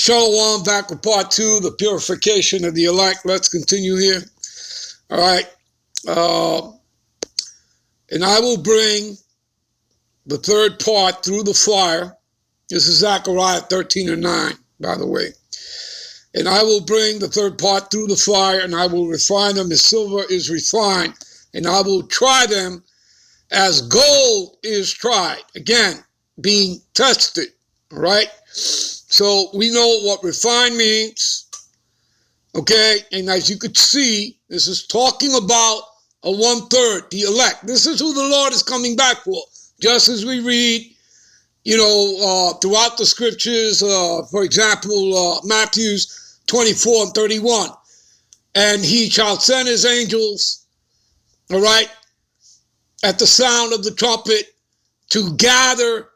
Shalom, back with part 2, the purification of the elect. Let's continue here. All right. And I will bring the third part through the fire. This is Zechariah 13:9, by the way. And I will bring the third part through the fire, and I will refine them as silver is refined, and I will try them as gold is tried. Again, being tested. All right. So we know what refined means, okay? And as you could see, this is talking about a 1/3, the elect. This is who the Lord is coming back for. Just as we read, throughout the scriptures, for example, Matthew's 24:31. And he shall send his angels, all right, at the sound of the trumpet to gather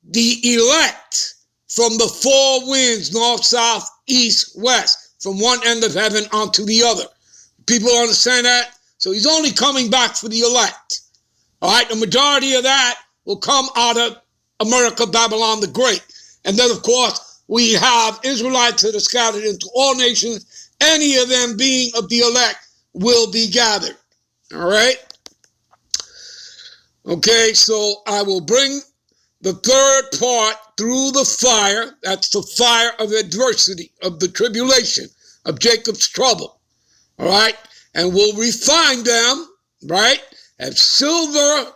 the elect from the four winds, north, south, east, west, from one end of heaven onto the other. People understand that? So he's only coming back for the elect. All right, the majority of that will come out of America, Babylon the Great. And then, of course, we have Israelites that are scattered into all nations. Any of them being of the elect will be gathered. All right? Okay, so I will bring the third part through the fire. That's the fire of adversity, of the tribulation, of Jacob's trouble. All right? And we'll refine them, right? As silver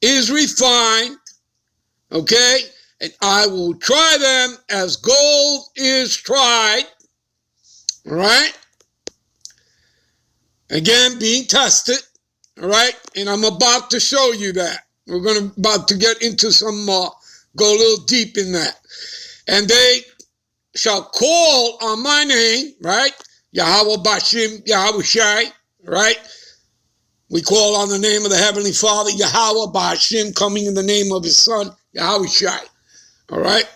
is refined, okay? And I will try them as gold is tried, all right? Again, being tested, all right? And I'm about to show you that. We're about to get into some, go a little deep in that. And they shall call on my name, right? Yahweh Bashim, Yahweh Shai, right? We call on the name of the Heavenly Father, Yahweh Bashim, coming in the name of his Son, Yahweh Shai, all right?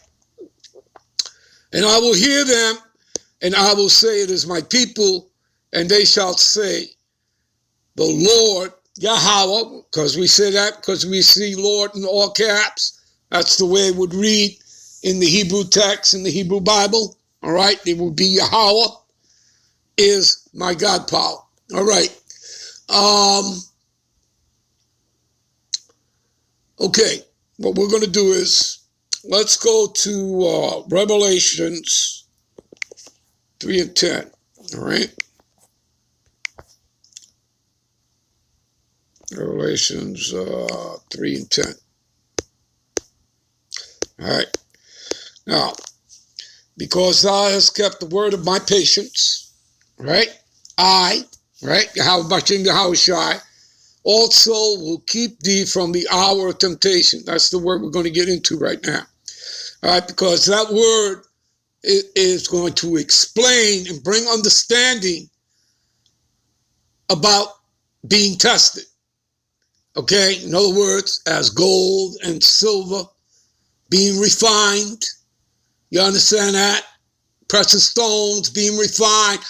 And I will hear them, and I will say, it is my people, and they shall say, the Lord, Yahweh, because we say that, because we see Lord in all caps. That's the way it would read in the Hebrew text, in the Hebrew Bible. All right, it would be Yahweh is my God power. All right. Okay, what we're going to do is, let's go to Revelations 3:10. All right. Revelations 3:10. All right. Now, because thou hast kept the word of my patience, right? Yahweh Bashim, Yahweh Shai, also will keep thee from the hour of temptation. That's the word we're going to get into right now. All right, because that word is going to explain and bring understanding about being tested. Okay, in other words, as gold and silver being refined. You understand that? Precious stones being refined,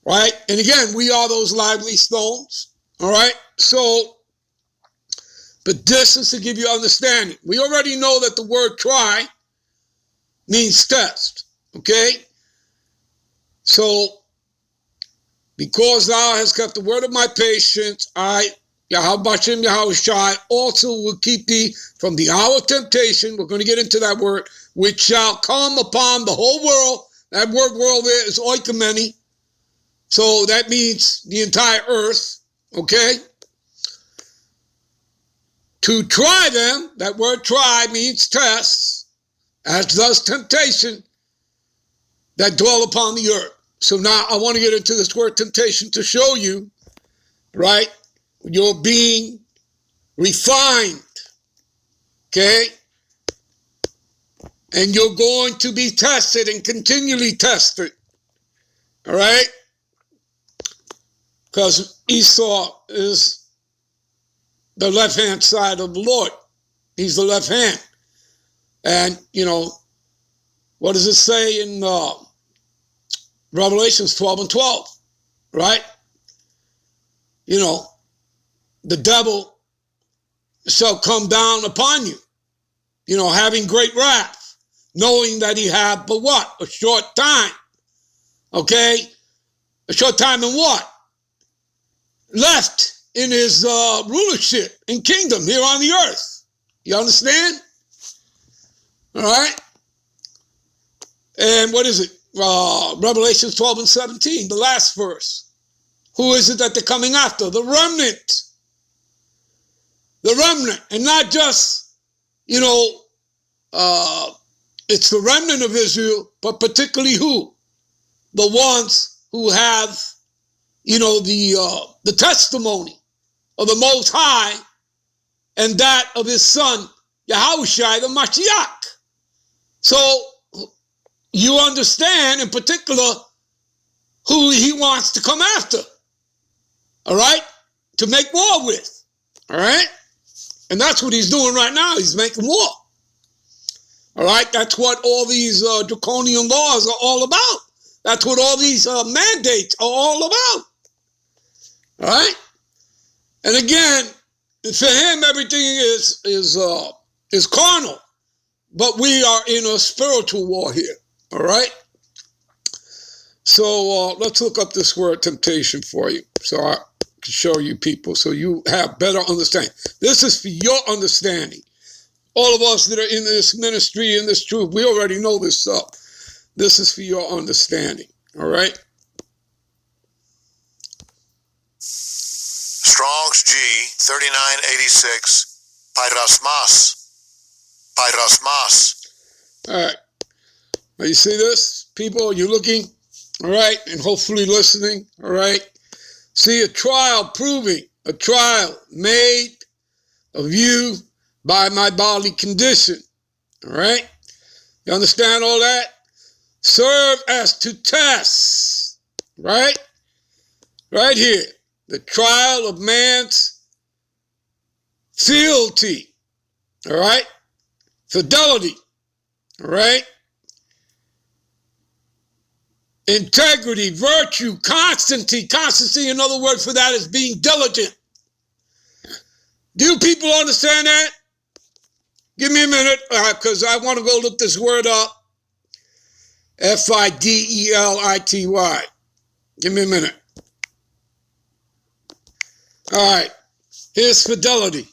right? And again, we are those lively stones, all right? So, but this is to give you understanding. We already know that the word try means test, okay? So, because thou hast kept the word of my patience, I, Yahweh Bashim, Yahweh Shai, also will keep thee from the hour of temptation. We're going to get into that word, which shall come upon the whole world. That word world there is oikomeni. So that means the entire earth, okay? To try them, that word try means tests, as does temptation that dwell upon the earth. So now I want to get into this word temptation to show you, right? You're being refined, okay? And you're going to be tested and continually tested, all right? Because Esau is the left-hand side of the Lord. He's the left hand. And, what does it say in Revelations 12:12, right? The devil shall come down upon you, having great wrath. knowing that he had, but what? A short time. Okay? A short time in what? Left in his rulership and kingdom here on the earth. You understand? All right? And what is it? Revelation 12 and 17, the last verse. Who is it that they're coming after? The remnant. The remnant. And not just, it's the remnant of Israel, but particularly who? The ones who have, the testimony of the Most High and that of his son, Yahushua the Mashiach. So you understand in particular who he wants to come after, all right, to make war with, all right? And that's what he's doing right now. He's making war, all right? That's what all these draconian laws are all about. That's what all these mandates are all about, all right? And again, for him, everything is carnal, but we are in a spiritual war here, all right? So let's look up this word temptation for you so I can show you people so you have better understanding. This is for your understanding. All of us that are in this ministry, in this truth, we already know this stuff. This is for your understanding, all right? Strong's G 3986, Pyrosmas. All right. Now you see this, people? You looking? All right, and hopefully listening. All right. See a trial made of you by my bodily condition. All right. You understand all that? Serve as to test. Right. Right here. The trial of man's fealty, all right? Fidelity, all right? Integrity, virtue, constancy. Constancy, another word for that is being diligent. Do you people understand that? Give me a minute, because I want to go look this word up. Fidelity. Give me a minute. All right, here's fidelity,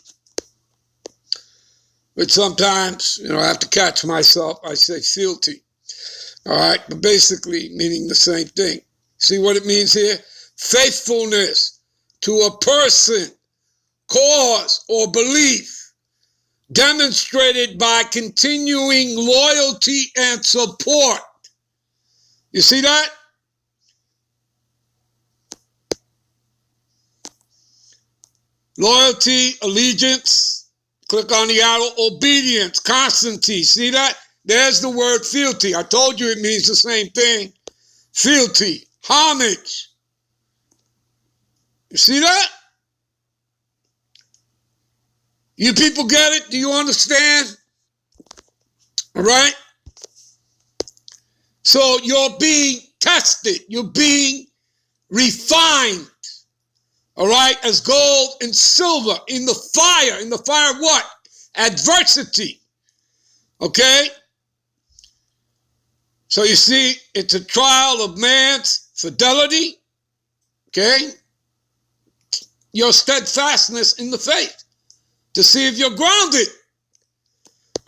which sometimes, I have to catch myself. I say fealty, all right, but basically meaning the same thing. See what it means here? Faithfulness to a person, cause, or belief, demonstrated by continuing loyalty and support. You see that? Loyalty, allegiance, click on the arrow, obedience, constancy. See that? There's the word fealty. I told you it means the same thing. Fealty, homage. You see that? You people get it? Do you understand? All right? So you're being tested. You're being refined. All right, as gold and silver in the fire. In the fire what? Adversity. Okay? So you see, it's a trial of man's fidelity. Okay? Your steadfastness in the faith. To see if you're grounded.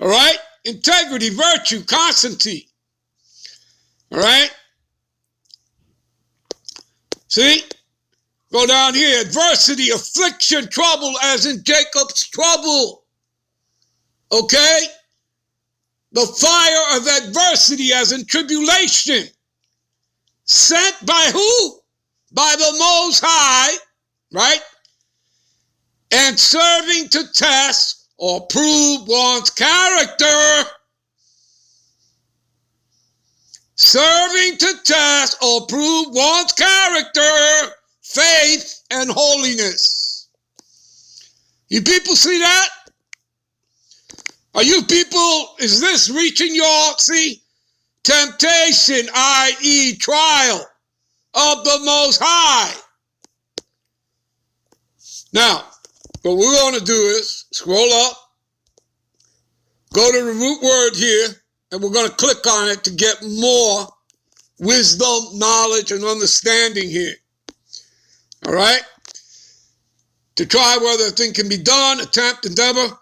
All right? Integrity, virtue, constancy. All right? See? Go down here, adversity, affliction, trouble, as in Jacob's trouble. Okay? The fire of adversity, as in tribulation. Sent by who? By the Most High, right? And serving to test or prove one's character. Serving to test or prove one's character. Faith and holiness. You people see that? Are you people, is this reaching your, temptation, i.e. trial of the Most High? Now, what we're going to do is scroll up, go to the root word here, and we're going to click on it to get more wisdom, knowledge, and understanding here. All right? To try whether a thing can be done, attempt, endeavor.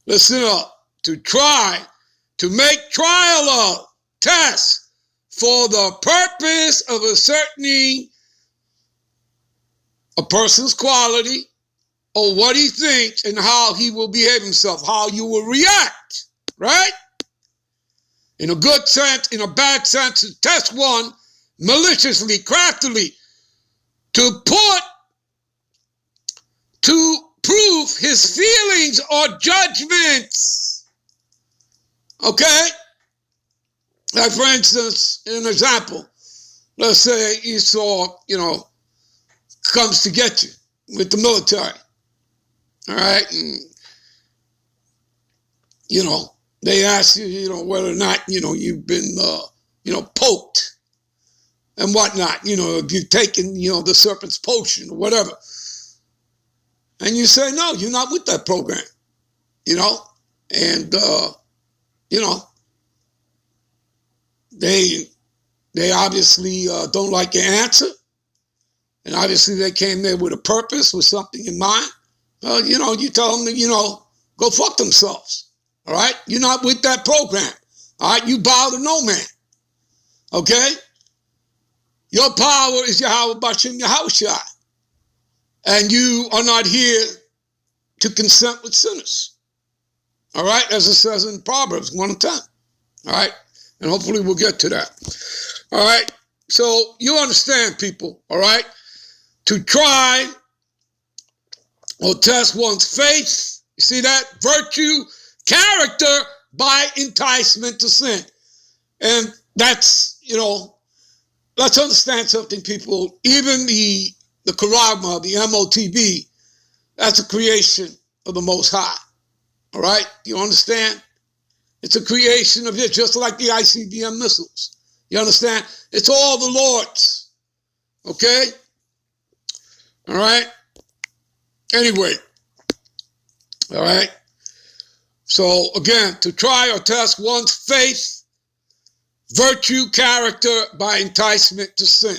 Listen up. To try, to make trial of, test, for the purpose of ascertaining a person's quality or what he thinks and how he will behave himself, how you will react, right? In a good sense, in a bad sense, to test one maliciously, craftily, to prove his feelings or judgments. Okay? Like, for instance, an example, let's say Esau, comes to get you with the military. All right? And, they ask you, whether or not, you've been, poked and whatnot. If you've taken, the serpent's potion or whatever. And you say, no, you're not with that program, and, they obviously don't like your answer. And obviously they came there with a purpose, with something in mind. Well, you tell them to, go fuck themselves. All right? You're not with that program. All right? You bow to no man. Okay? Your power is Yahweh Bashim Yahushai. And you are not here to consent with sinners. All right? As it says in Proverbs 1:10. All right? And hopefully we'll get to that. All right? So you understand, people, all right? To try or test one's faith, you see that? Virtue, character by enticement to sin. And that's, let's understand something, people. Even the Karagma, the MOTB, that's a creation of the Most High. All right? You understand? It's a creation of it, just like the ICBM missiles. You understand? It's all the Lord's. Okay? All right? Anyway. All right? So, again, to try or test one's faith, virtue, character by enticement to sin.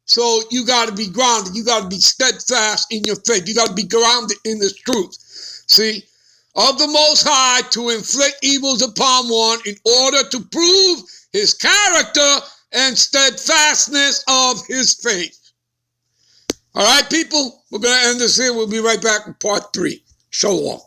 So you got to be grounded. You got to be steadfast in your faith. You got to be grounded in this truth. See? Of the Most High to inflict evils upon one in order to prove his character and steadfastness of his faith. All right, people, we're going to end this here. We'll be right back with part 3. Shalom.